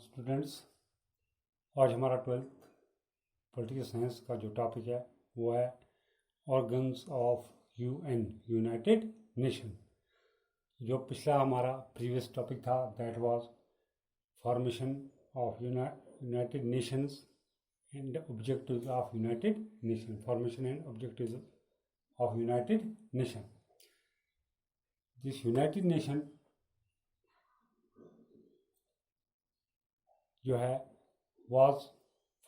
Students, आज हमारा 12th political science का जो टॉपिक है वो है organs of UN, United nation. जो पिछला हमारा प्रीवियस टॉपिक था that was formation of United Nations and objectives of United nation, formation and objectives of United nation. This United nation जो है was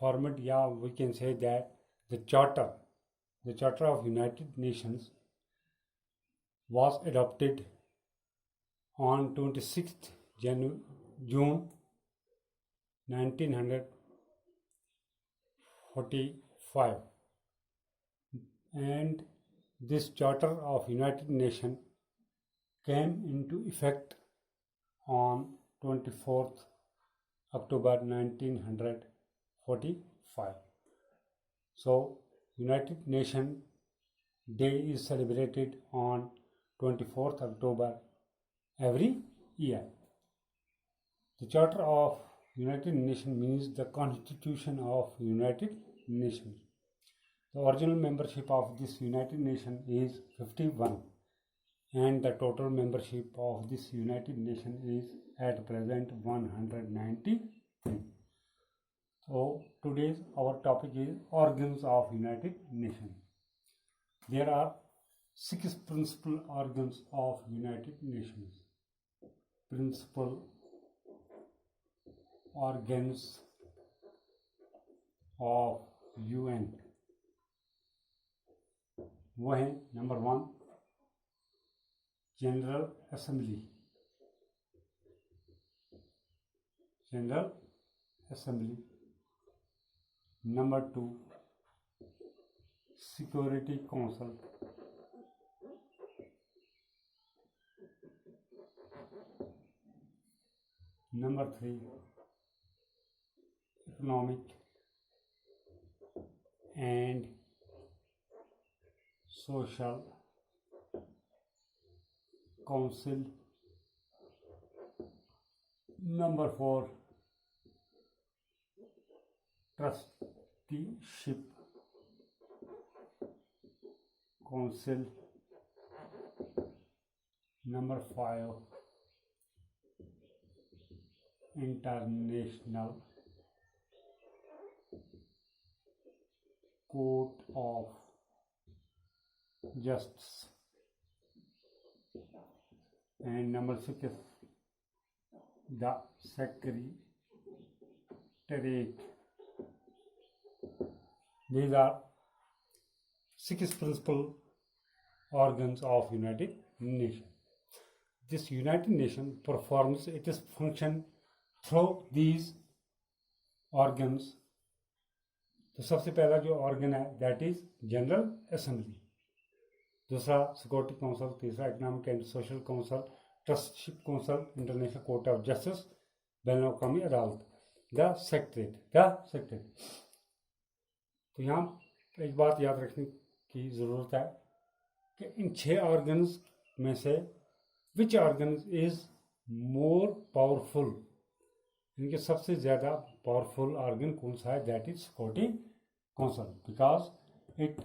formed, या we can say that the charter of United Nations was adopted on 26th June 1945, and this charter of United Nations came into effect on 24th October 1945. So United Nations Day is celebrated on 24th October every year. The Charter of United Nations means the Constitution of United Nations. The original membership of this United Nations is 51, and the total membership of this United Nations is at present 193. So today's our topic is organs of United Nations. There are 6 principal organs of United Nations. Principal organs of UN वो हैं number 1 general assembly, number 2 security council, number 3 economic and social council, number 4 trusteeship council, number 5 international court of justice, and number 6 the secretariat. These are 6 principal organs of United Nations. This United Nations performs its function through these organs. तो सबसे पहला जो organ है that is general assembly, दूसरा security council, तीसरा economic and social council, trusteeship council, international court of justice, ban अवी अदालत, the secretary. तो यहाँ एक बात याद रखने की ज़रूरत है कि इन 6 ऑर्गन्स में से which organ is more powerful, इनके सबसे ज़्यादा पावरफुल ऑर्गन कौन सा है, that is security council, because it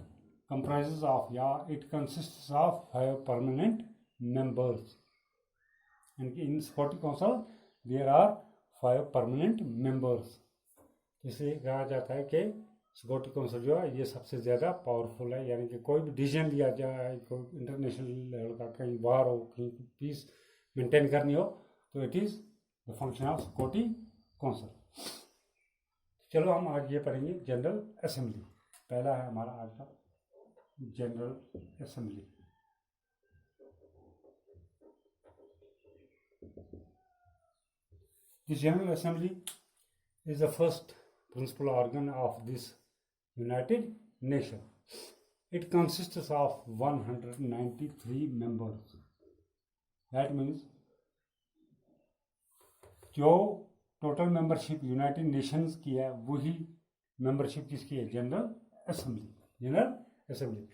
comprises of, it consists of 5 permanent members, and in Security Council there are 5 permanent members. इसलिए कहा जाता है कि सिक्योरिटी काउंसिल जो है ये सबसे ज़्यादा पावरफुल है, यानी कि कोई भी डिसीजन लिया जाए, कोई इंटरनेशनल लेवल का, कहीं वार हो, कहीं पीस मेंटेन करनी हो, तो it is the function of security council. चलो हम आज ये पढ़ेंगे जनरल असेंबली। पहला है हमारा आज का General Assembly. The General Assembly is the first principal organ of this United Nations. It consists of 193 members. That means जो टोटल मेंबरशिप यूनाइटेड नेशंस की है वही मेंबरशिप किसकी है, general assembly. Assembly.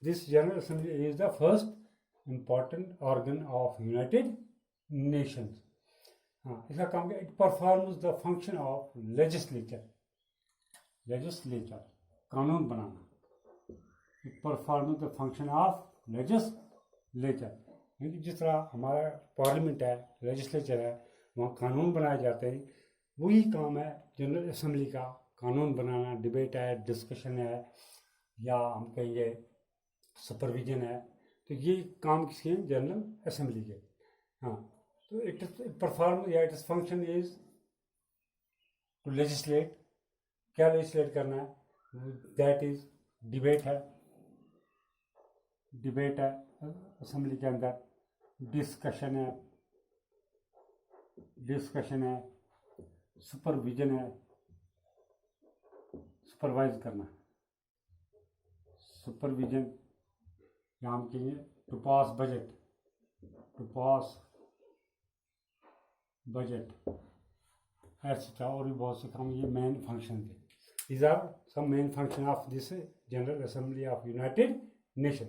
This General Assembly is the first important organ of United Nations. हाँ, इसका काम क्या, it performs the function of legislature, कानून बनाना। It performs the function of legislature, यानी जिस तरह हमारा पार्लियामेंट है, लेजिस्लेचर है, वहाँ कानून बनाए जाते हैं, वही काम है जनरल असेंबली का, कानून बनाना, डिबेट है, डिस्कशन है, या हम कहेंगे सुपरविजन है। तो ये काम किसके हैं, जनरल असेंबली के। हाँ, तो इट परफॉर्म या it's function is to legislate. क्या लेजिस्लेट करना है, दैट इज डिबेट है असेंबली के अंदर, डिस्कशन है, सुपरविजन है, सुपरवाइज करना, सुपरविजन, या हम कहेंगे टू पास बजट एक्सेट्रा, और भी बहुत से काम, ये मेन फंक्शन थे। These are some main function of this general assembly of United Nation.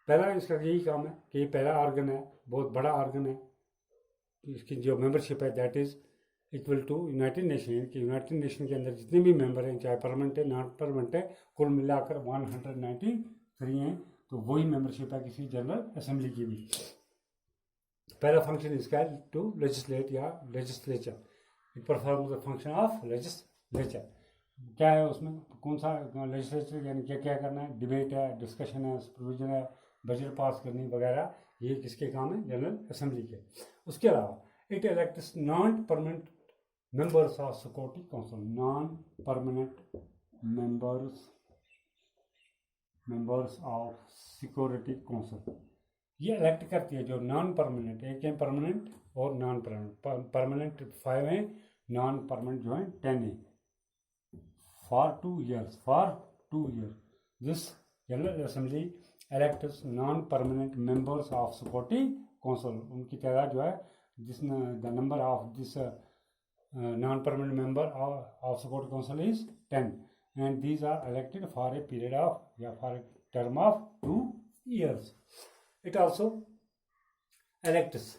पहला इसका यही काम है कि ये पहला ऑर्गन है, बहुत बड़ा ऑर्गन है, इसकी जो मेंबरशिप है that is equal to United Nation, कि यूनाइटेड नेशन के अंदर जितने भी मेंबर हैं, चाहे परमानेंट है नॉन परमानेंट है, कुल मिलाकर 193 हैं। तो वही मेंबरशिप है किसी जनरल असेंबली की भी। पहला फंक्शन इसका टू लेजिस्लेट या legislature, it performs the function of legislature. क्या है उसमें, कौन सा लेजिस्लेचर, यानी क्या क्या करना है, डिबेट है, डिस्कशन है, सुपरविजन है, बजट पास करनी वगैरह, ये किसके काम है, जनरल असेंबली के। उसके अलावा it elects non permanent members of security council, non permanent members of security council, ये इलेक्ट करती है जो नॉन परमानेंट, एक है परमानेंट और नॉन परमानेंट, परमानेंट 5 हैं, नॉन परमानेंट जो है 10 है, for 2 years this general assembly elects non-permanent members of security council। उनकी तादाद जो है, जिस the number of this non-permanent member of security council is 10, and these are elected for a period of या for a term of 2 years। it also elects,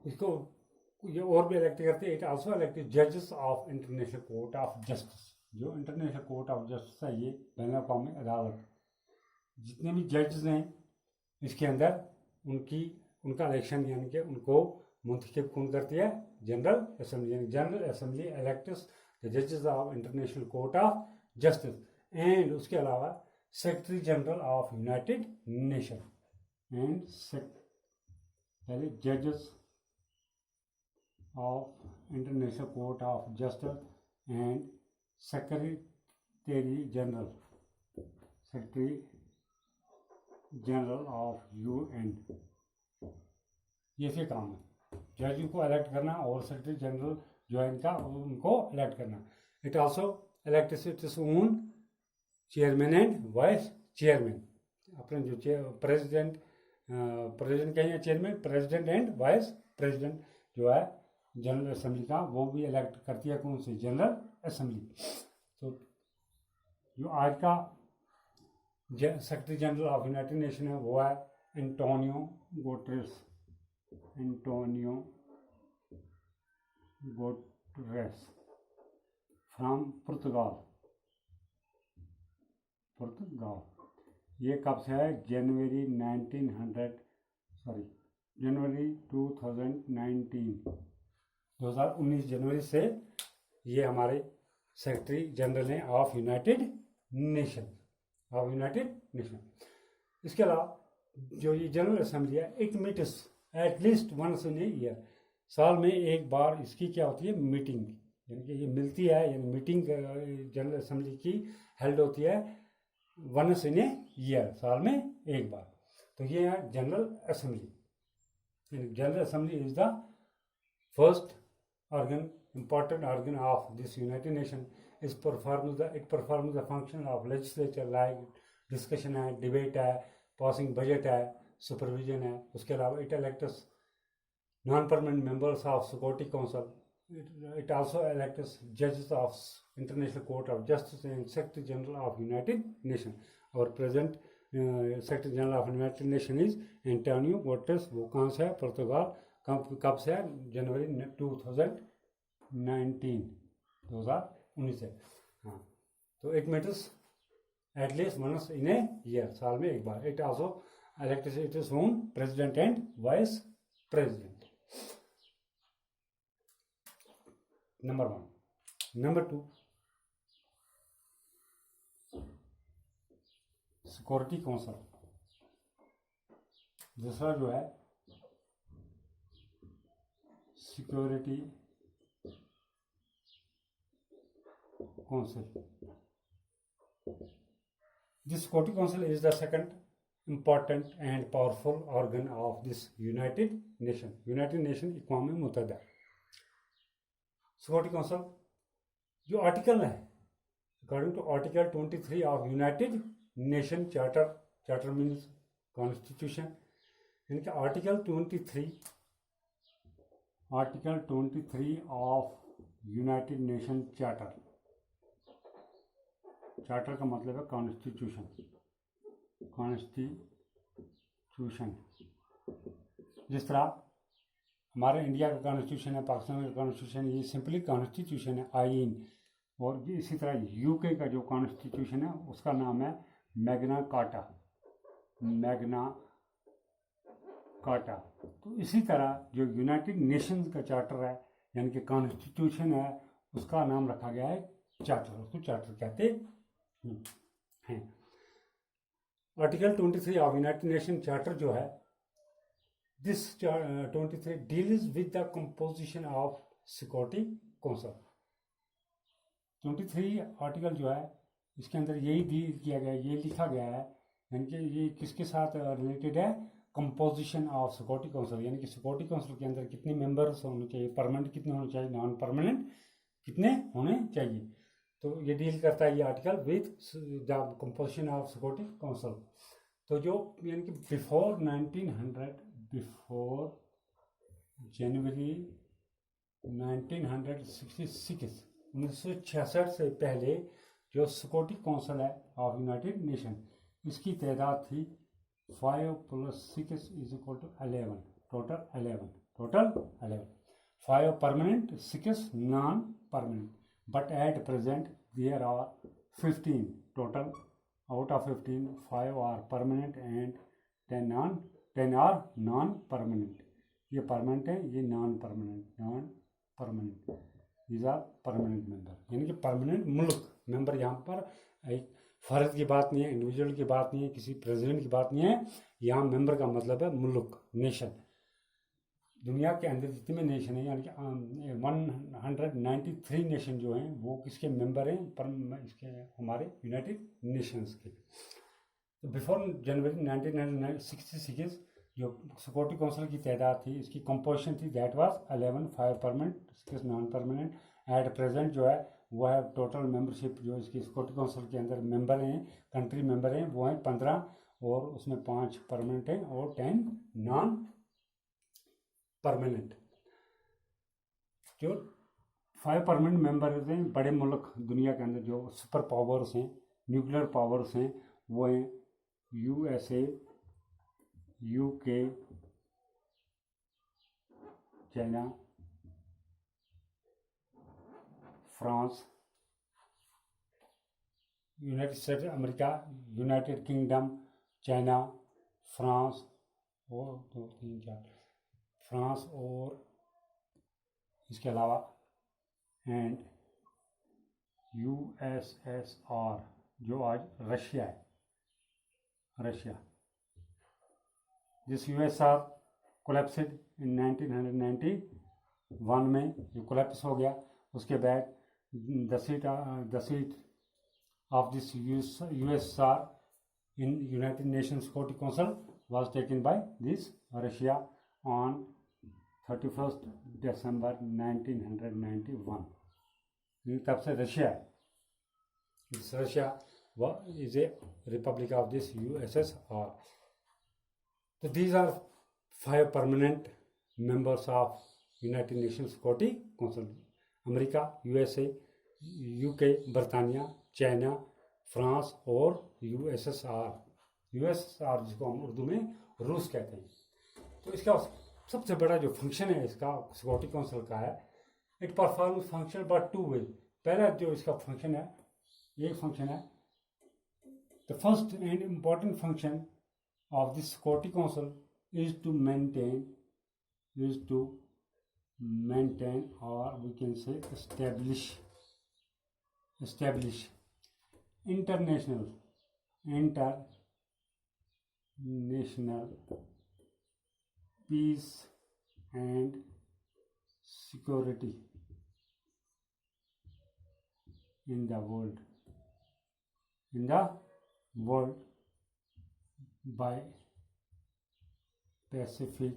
इसको ये और भी इलेक्ट करते हैं, इट आल्सो इलेक्ट जजेस of international court of justice. जो international court of justice है, ये बैन अवी अदालत, जितने भी जजेस हैं इसके अंदर उनका इलेक्शन, यानी कि उनको मुंतखब कौन करती है, जनरल असेंबली। यानी जनरल असेंबली इलेक्ट्स द जजेस of international court of justice, and उसके अलावा secretary general of United nation, and पहले जजेस of international court of justice and secretary general of UN, ये से काम है, जज को इलेक्ट करना और सेक्रेटरी जनरल जो है इनका, उनको इलेक्ट करना। It also elects its own chairman and vice chairman, अपने जो प्रेसिडेंट कहेंगे chairman, president and vice president जो है जनरल असेंबली का, वो भी इलेक्ट करती है कौन सी, जनरल असेंबली। तो जो आज का secretary general of United nation है वो है एंटोनियो गुटेरेस फ्रॉम पुर्तगाल। ये कब से है, जनवरी 2019 जनवरी से ये हमारे सेक्रेटरी जनरल हैं ऑफ यूनाइटेड नेशन। इसके अलावा जो ये जनरल असेंबली है, it meets at least once in a year, साल में एक बार इसकी क्या होती है, मीटिंग, यानी कि ये मिलती है, यानी मीटिंग जनरल असेंबली की हेल्ड होती है वंस इन ए ईयर, साल में एक बार। तो ये है general assembly. General assembly is the first organ, important organ of this United Nation. It performs the function of legislature, like discussion है, debate है, passing budget है, supervision है। उसके अलावा it elects non-permanent members of security council. It also elects judges of International Court of Justice and Secretary General of United Nations. Our present Secretary General of United Nations is Antonio Guterres, वो कहाँ से है, पुर्तगाल कब से है? जनवरी 2019 से। हाँ, तो it meets at least once in a year, साल में एक बार। It also it is home president and vice president. Number 1। Number 2, security council. दूसरा जो है security council. This Security Council is the second important and powerful organ of this United Nation. United Nation अक़वाम मुत्तहिदा। Security council जो article है, according to article 23 of United Nation charter, charter means constitution, यानी कि article 23 of United Nation charter. Charter का मतलब है constitution. जिस तरह हमारे इंडिया का कॉन्स्टिट्यूशन है, पाकिस्तान का कॉन्स्टिट्यूशन, ये सिंपली कॉन्स्टिट्यूशन है, आइन। और इसी तरह यूके का जो कॉन्स्टिट्यूशन है उसका नाम है मैग्ना कार्टा। तो इसी तरह जो यूनाइटेड नेशंस का चार्टर है यानी कि कॉन्स्टिट्यूशन है, उसका नाम रखा गया है चार्टर। उसको चार्टर कहते हैं। Article 23 of United Nation charter जो है, this 23 deals with the composition of security council. 23 article जो है इसके अंदर यही डील किया गया, ये लिखा गया है, यानी कि ये किसके साथ रिलेटेड है? कंपोजिशन ऑफ सिक्योरिटी काउंसिल, यानी कि सिक्योरिटी काउंसिल के अंदर कितने मेंबर्स होने चाहिए, परमानेंट कितने होने चाहिए, नॉन परमानेंट कितने होने चाहिए। तो ये डील करता है ये article with the composition of security council. तो जो यानी कि बिफोर जनवरी 1966 1966 से पहले जो सिक्योरिटी काउंसिल है ऑफ यूनाइटेड नेशन, इसकी तादाद थी 5 + 6 = 11, total 11, 5 permanent, 6 non permanent. But at present there are 15 total. Out of 15, 5 are permanent and 10 are non-permanent. ये permanent है, ये non-permanent. These are permanent member. यानी कि permanent मुल्क member, यहाँ पर एक फर्द की बात नहीं है, इंडिविजुअल की बात नहीं है, किसी प्रेसिडेंट की बात नहीं है। यहाँ मेंबर का मतलब है मुल्क, नेशन। दुनिया के अंदर जितने में नेशन है यानी कि 193 नेशन जो हैं वो किसके मेंबर हैं? पर इसके हमारे यूनाइटेड नेशंस के। तो बिफोर जनवरी 1966 जो सिक्योरिटी काउंसिल की तादाद थी, इसकी कंपोजिशन थी, that was 11, 5 permanent, 6 non permanent. At present जो है वो है टोटल मेंबरशिप जो इसकी सिक्योरिटी काउंसिल के अंदर मेंबर हैं, कंट्री मेंबर हैं, वो हैं 15, और उसमें 5 परमानेंट हैं और 10 नॉन परमानेंट। जो 5 परमानेंट मेंबर्स हैं, बड़े मुल्क दुनिया के अंदर जो सुपर पावर्स हैं, न्यूक्लियर पावर्स हैं, वो हैं USA, UK, China, France, United states America, United kingdom, China, France और 2, 3, 4 फ्रांस, और इसके अलावा एंड USSR जो आज रशिया है, जिस USSR कोलैप्सिड इन 1991 में जो कोलैप्स हो गया, उसके बाद the seat of this USSR in United Nations security council was taken by this Russia on 31st December 1991। तब से रशिया है, Russia is a republic of this USSR। So these are 5 permanent members of United Nations Security Council: America, USA, UK, बरतानिया, China, France और USSR जिसको हम उर्दू में रूस कहते हैं। तो इसका सबसे बड़ा जो फंक्शन है इसका सिक्योरिटी काउंसिल का है, it perform function but two way. पहला जो इसका फंक्शन है, एक फंक्शन है, the first and important function of the Security Council is to maintain or we can say establish international peace and security in the world by pacific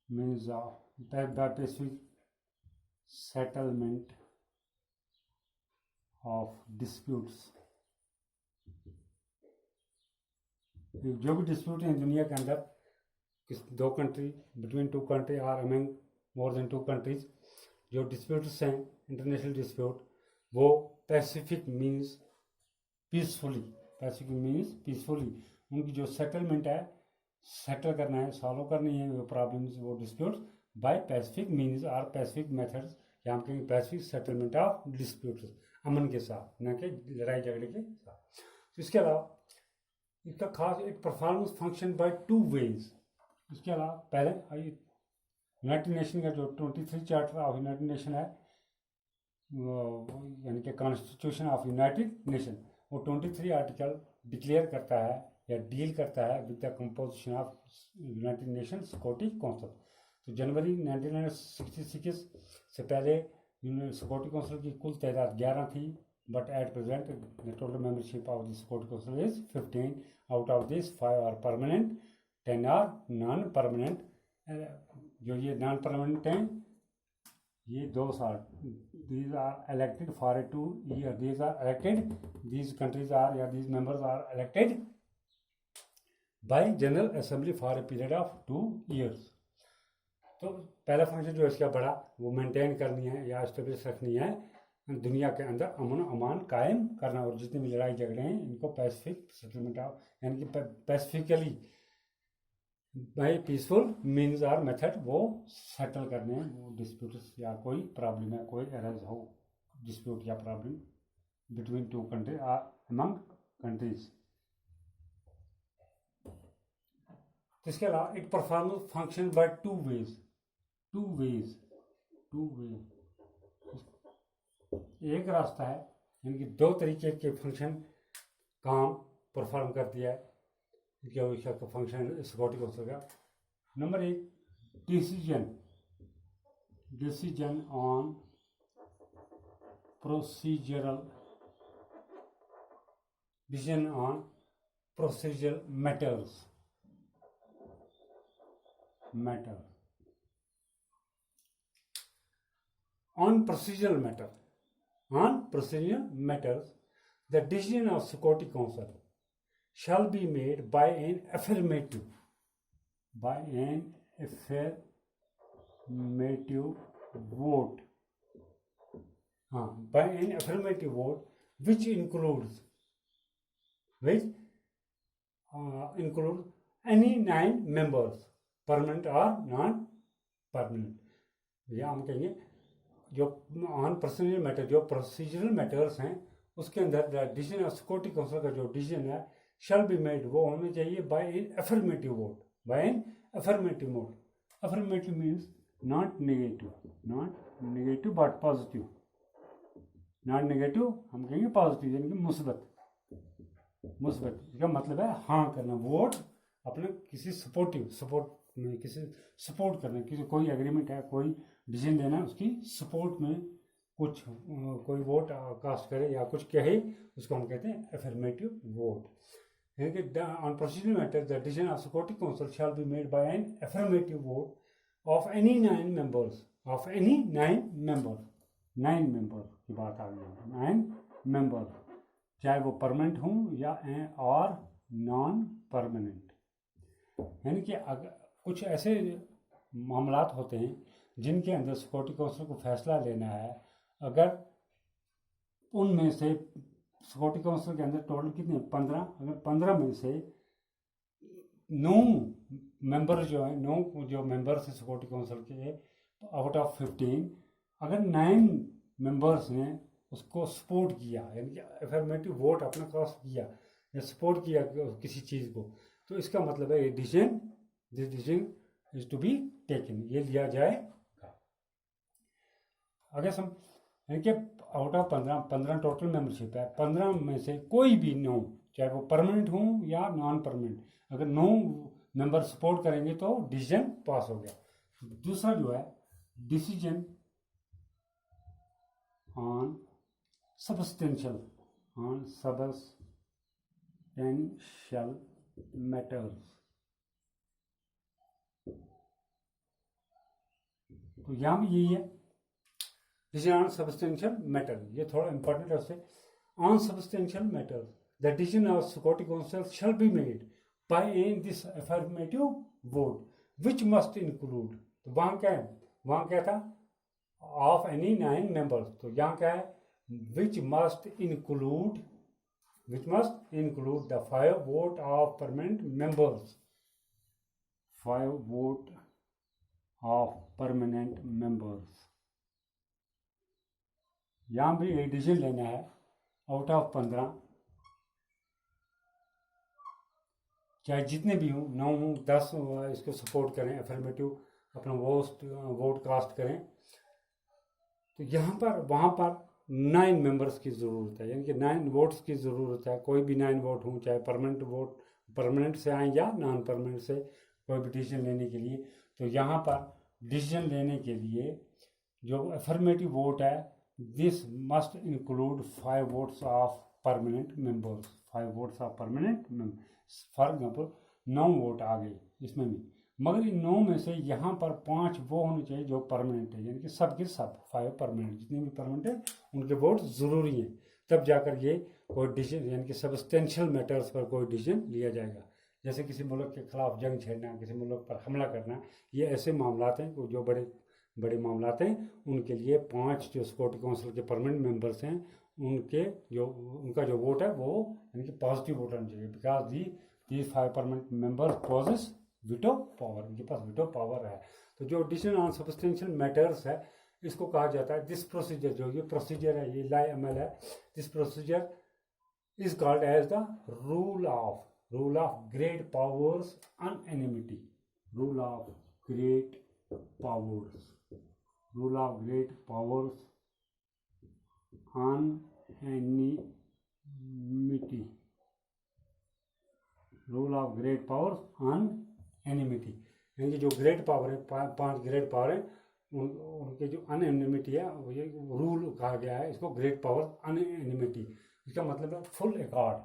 means by pacific settlement of disputes। जो भी dispute हैं दुनिया के अंदर, दो country, between two country और among more than two countries, जो disputes हैं इंटरनेशनल डिस्प्यूट, वो पैसिफिक मीन्स पीसफुली उनकी जो सेटलमेंट है, सेटल करना है, सॉल्व करनी है वो प्रॉब्लम्स, वो डिस्प्यूट्स बाय पैसिफिक मीन्स और पैसिफिक मेथड्स, या हम कहेंगे पैसिफिक सेटलमेंट ऑफ डिस्प्यूट्स, अमन के साथ, न कि लड़ाई झगड़े के साथ। तो इसके अलावा इसका खास एक performance function by two ways. इसके अलावा पहले यूनाइटेड नेशन का जो 23 चार्टर ऑफ यूनाइटेड नेशन है, यानी कि कॉन्स्टिट्यूशन ऑफ यूनाइटेड नेशन, वो 23 आर्टिकल डिक्लेयर करता है या डील करता है with the composition of United nation security council. तो जनवरी 1966 से पहले सिक्योरिटी काउंसिल की कुल तादाद 11 थी, but at present the total membership of the security council is 15। Out of this 5 are permanent, 10 are non permanent. जो ये नॉन परमानेंट हैं, ये 2 साल, these are elected for a 2 year, these are elected, these countries are या these members are elected by General Assembly for a period of 2 years। तो पहला function जो इसका बड़ा, वो मेंटेन करनी है या एस्टेब्लिश रखनी है दुनिया के अंदर अमन अमान कायम करना, और जितने भी लड़ाई झगड़े हैं इनको पैसिफिक सेटलमेंट ऑफ, यानी कि पैसिफिकली बाय पीसफुल मीन्स और मेथड वो सेटल करने हैं वो डिस्प्यूट्स, या कोई प्रॉब्लम है, कोई एरर्स हो, डिस्प्यूट या प्रॉब्लम बिटवीन टू कंट्री और अमंग कंट्रीज। इसके अलावा it perform function by two ways. एक रास्ता है, यानी कि 2 तरीके के फंक्शन काम परफॉर्म करती है क्या फंक्शन सिक्योरिटी काउंसिल का। Number 1, decision on procedural matters on procedural matters, the decision of Security Council shall be made by an affirmative vote, which includes any 9 members, permanent or non-permanent। या हम कहेंगे जो on procedural matter, जो procedural matters हैं उसके अंदर decision of security council का जो डिसीजन है शैल बी मेड, वो होना चाहिए by an affirmative vote. Affirmative means not negative but positive. Not negative हम कहेंगे पॉजिटिव, यानी कि मुस्बत। इसका मतलब है हाँ करना, वोट अपने किसी सपोर्ट में, किसी सपोर्ट करना, किसी कोई एग्रीमेंट है, कोई डिसीजन देना, उसकी सपोर्ट में कुछ कोई वोट कास्ट करे या कुछ कहे, उसको हम कहते हैं अफर्मेटिव वोट। यानी कि on procedural matter the decision of security council shall be made by an affirmative vote of any 9 members, 9 members की बात आ गई, 9 members, चाहे वो परमानेंट हों या और नॉन परमानेंट। यानी कि अगर कुछ ऐसे मामलात होते हैं जिनके अंदर सिक्योरिटी काउंसिल को फैसला लेना है, अगर उनमें से सिक्योरिटी काउंसिल के अंदर टोटल कितने 15, अगर 15 में से 9 मेंबर जो है, 9 जो मेंबर्स हैं सिक्योरिटी काउंसिल के आउट ऑफ 15, अगर 9 मेंबर्स ने उसको सपोर्ट किया, यानी कि अफर्मेटिव वोट अपना कास्ट किया या सपोर्ट किया किसी चीज़ को, तो इसका मतलब है this decision is to be taken, ये लिया जाएगा। अगर हम यानी कि आउट ऑफ 15 टोटल मेंबरशिप है, 15 में से कोई भी 9, चाहे वो परमानेंट हो या नॉन परमानेंट, अगर 9 मेंबर सपोर्ट करेंगे तो डिसीजन पास हो गया। दूसरा जो है डिसीजन ऑन सबस्टेंशियल मैटर्स, तो यहाँ भी यही है डिसीजन ऑन सबस्टेंशियल मैटर, ये थोड़ा इंपॉर्टेंट है उससे। On substantial matters the decision of security council shall be made bye in this affirmative vote which must include, तो वहाँ क्या था ऑफ एनी 9 मेंबर्स, तो यहाँ क्या है which must include the 5 vote of permanent members, 5 vote of permanent members। यहाँ भी एक डिसीजन लेना है आउट ऑफ 15, चाहे जितने भी हों, 9 हों 10 इसको सपोर्ट करें, अफर्मेटिव अपना वोट कास्ट करें, तो यहाँ पर वहाँ पर 9 मेंबर्स की ज़रूरत है, यानी कि 9 वोट्स की ज़रूरत है। कोई भी 9 वोट हों, चाहे परमानेंट से आए या नॉन परमानेंट से, कोई भी डिसीजन लेने के लिए। तो यहाँ पर डिसीजन लेने के लिए जो अफर्मेटिव वोट है, this must include 5 votes of permanent members, 5 votes of permanent members. For example 9 vote आ गए इसमें भी, मगर इन 9 में से यहाँ पर 5 वो होने चाहिए जो परमानेंट है, यानी कि सब के सब 5 परमानेंट, जितने भी परमानेंट है उनके वोट ज़रूरी हैं, तब जाकर ये कोई डिसीजन यानी कि सबस्टेंशियल मैटर्स पर कोई डिसीजन लिया जाएगा। जैसे किसी मुल्क के खिलाफ जंग छेड़ना, किसी मुल्क पर हमला करना, ये ऐसे मामलात हैं जो बड़े मामलात हैं, उनके लिए 5 जो सिक्योरिटी काउंसिल के परमानेंट मेंबर्स हैं, उनका जो वोट है वो यानी कि पॉजिटिव वोट आना चाहिए, because these 5 permanent members posses veto power, उनके पास विटो पावर है। तो जो डिसीजन ऑन सबस्टेंशियल मैटर्स है, इसको कहा जाता है दिस प्रोसीजर, जो ये प्रोसीजर है, ये लाई अमल है, this procedure is called as the rule of great powers unanimity, rule of great powers unanimity, rule of great powers unanimity, यानी कि जो ग्रेट पावर है, 5 ग्रेट पावर है, उनके जो अनएनिमिटी है, ये रूल कहा गया है इसको ग्रेट पावर अनएनिमिटी। इसका मतलब है फुल एकॉर्ड,